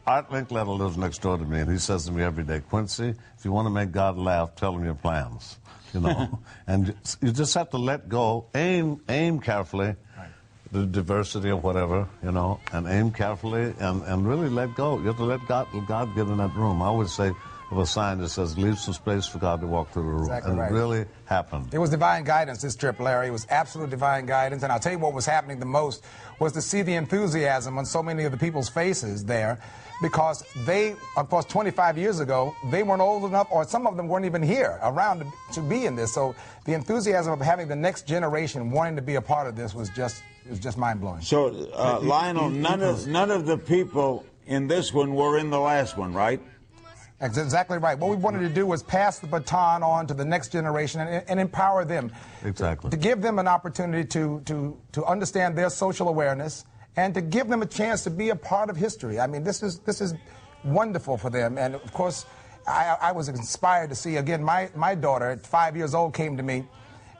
Art Linkletter lives next door to me, and he says to me every day, Quincy, if you want to make God laugh, tell him your plans. You know, and you just have to let go, aim carefully, the diversity or whatever, you know, and aim carefully and really let go. You have to let God get in that room. I always say of a sign that says, leave some space for God to walk through the room. Exactly and right. It really happened. It was divine guidance, this trip, Larry. It was absolute divine guidance. And I'll tell you what was happening the most was to see the enthusiasm on so many of the people's faces there, because they, of course, 25 years ago, they weren't old enough, or some of them weren't even here around to be in this. So the enthusiasm of having the next generation wanting to be a part of this was just mind-blowing. So, Lionel, none of the people in this one were in the last one, right? That's exactly right. What we wanted to do was pass the baton on to the next generation and empower them. Exactly. To give them an opportunity to understand their social awareness and to give them a chance to be a part of history. I mean, this is wonderful for them. And, of course, I was inspired to see, again, my daughter at 5 years old came to me,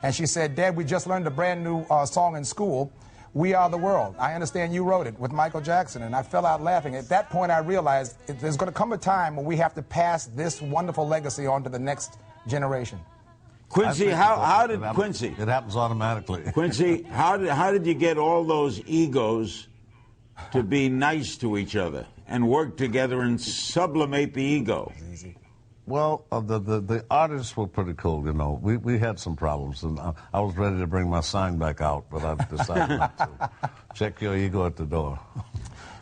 and she said, Dad, we just learned a brand new song in school, We Are the World. I understand you wrote it with Michael Jackson. And I fell out laughing. At that point, I realized there's going to come a time when we have to pass this wonderful legacy on to the next generation. Quincy, how did Quincy? It happens automatically. Quincy, how did you get all those egos to be nice to each other and work together and sublimate the ego? Well, the artists were pretty cool, you know. We had some problems, and I was ready to bring my sign back out, but I decided not to. Check your ego at the door.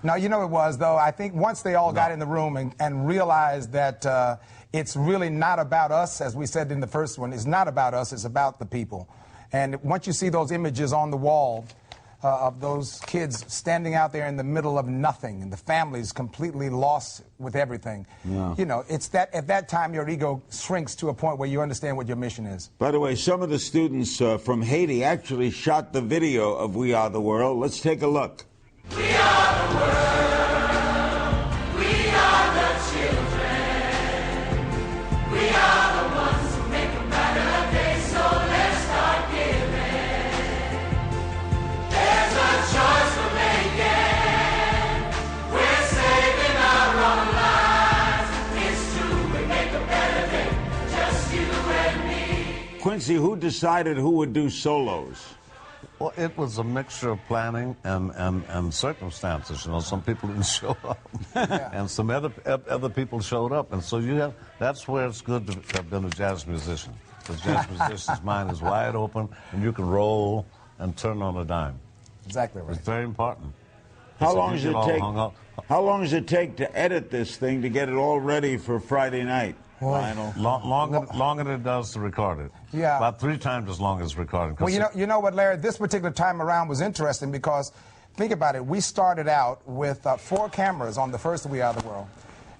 No, you know it was, though. I think once they all got in the room and realized that it's really not about us, as we said in the first one, it's not about us, it's about the people. And once you see those images on the wall of those kids standing out there in the middle of nothing, and the families completely lost with everything, you know, it's that at that time your ego shrinks to a point where you understand what your mission is. By the way, some of the students from Haiti actually shot the video of We Are the World. Let's take a look. We are the world. We are the children. We are the ones who make a better day, so let's start giving. There's a choice we're making. We're saving our own lives. It's true, we make a better day, just you and me. Quincy, who decided who would do solos? Well, it was a mixture of planning and circumstances. You know, some people didn't show up, and some other people showed up, and so that's where it's good to have been a jazz musician. The jazz musician's mind is wide open, and you can roll and turn on a dime. Exactly right. It's very important. How long does it take to edit this thing to get it all ready for Friday night? Longer than it does to record it. Yeah. About 3 times as long as recording. Well, you know what, Larry? This particular time around was interesting because, think about it, we started out with 4 cameras on the first We Are the World.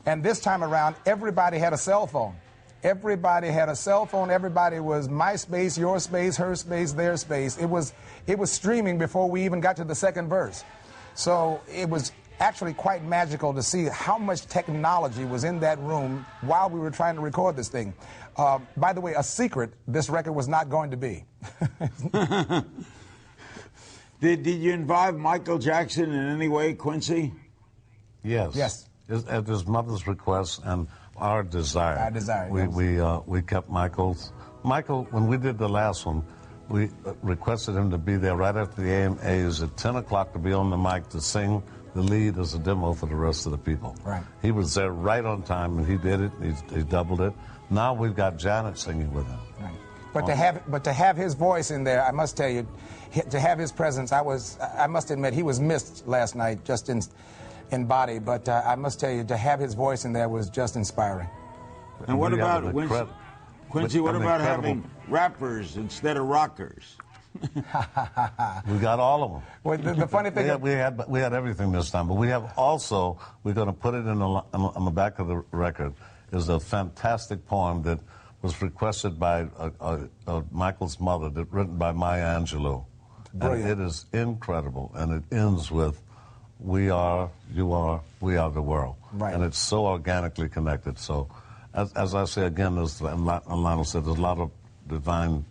And this time around, everybody had a cell phone. Everybody had a cell phone. Everybody was my space, your space, her space, their space. It was streaming before we even got to the second verse. So it was actually quite magical to see how much technology was in that room while we were trying to record this thing. By the way, a secret, this record was not going to be. Did you involve Michael Jackson in any way, Quincy? Yes. Yes. At his mother's request and our desire. Our desire, we kept Michael's. Michael, when we did the last one, we requested him to be there right after the AMAs at 10 o'clock to be on the mic to sing the lead as a demo for the rest of the people. Right. He was there right on time, and he did it. He doubled it. Now we've got Janet singing with him. Right. But to have his voice in there, I must tell you, to have his presence, I must admit, he was missed last night, just in body. But I must tell you, to have his voice in there was just inspiring. And what about Quincy? What about having rappers instead of rockers? We got all of them. Well, the funny thing, we had everything this time, but we have also, we're going to put it on the back of the record, is a fantastic poem that was requested by Michael's mother, written by Maya Angelou. Brilliant. And it is incredible, and it ends with, we are, you are, we are the world. Right. And it's so organically connected. So, as I say again, and Lionel said, there's a lot of divine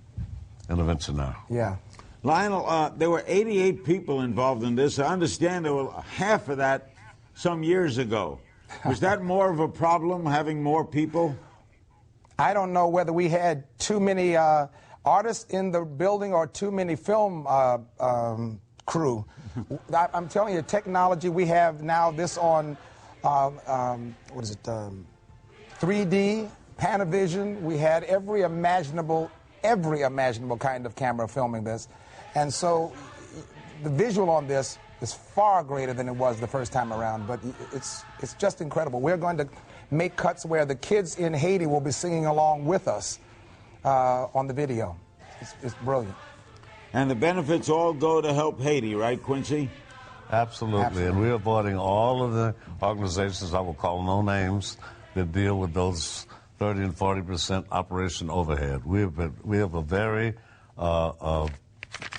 intervention there. Yeah. Lionel, there were 88 people involved in this. I understand there were half of that some years ago. Was that more of a problem, having more people? I don't know whether we had too many artists in the building or too many film crew. I'm telling you, technology, we have now this on, 3D, Panavision. We had every imaginable kind of camera filming this. And so the visual on this is far greater than it was the first time around, but it's just incredible. We're going to make cuts where the kids in Haiti will be singing along with us on the video. It's brilliant. And the benefits all go to help Haiti, right, Quincy? Absolutely. And we're avoiding all of the organizations, I will call no names, that deal with those 30 and 40% operation overhead. We have a very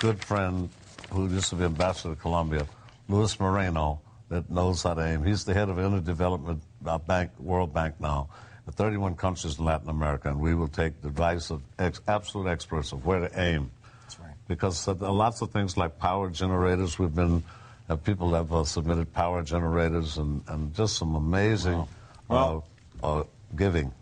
good friend who used to be ambassador to Colombia, Luis Moreno, that knows how to aim. He's the head of Interdevelopment Bank, World Bank now, in 31 countries in Latin America, and we will take the advice of absolute experts of where to aim. That's right. Because lots of things like power generators, people have submitted power generators and just some amazing giving.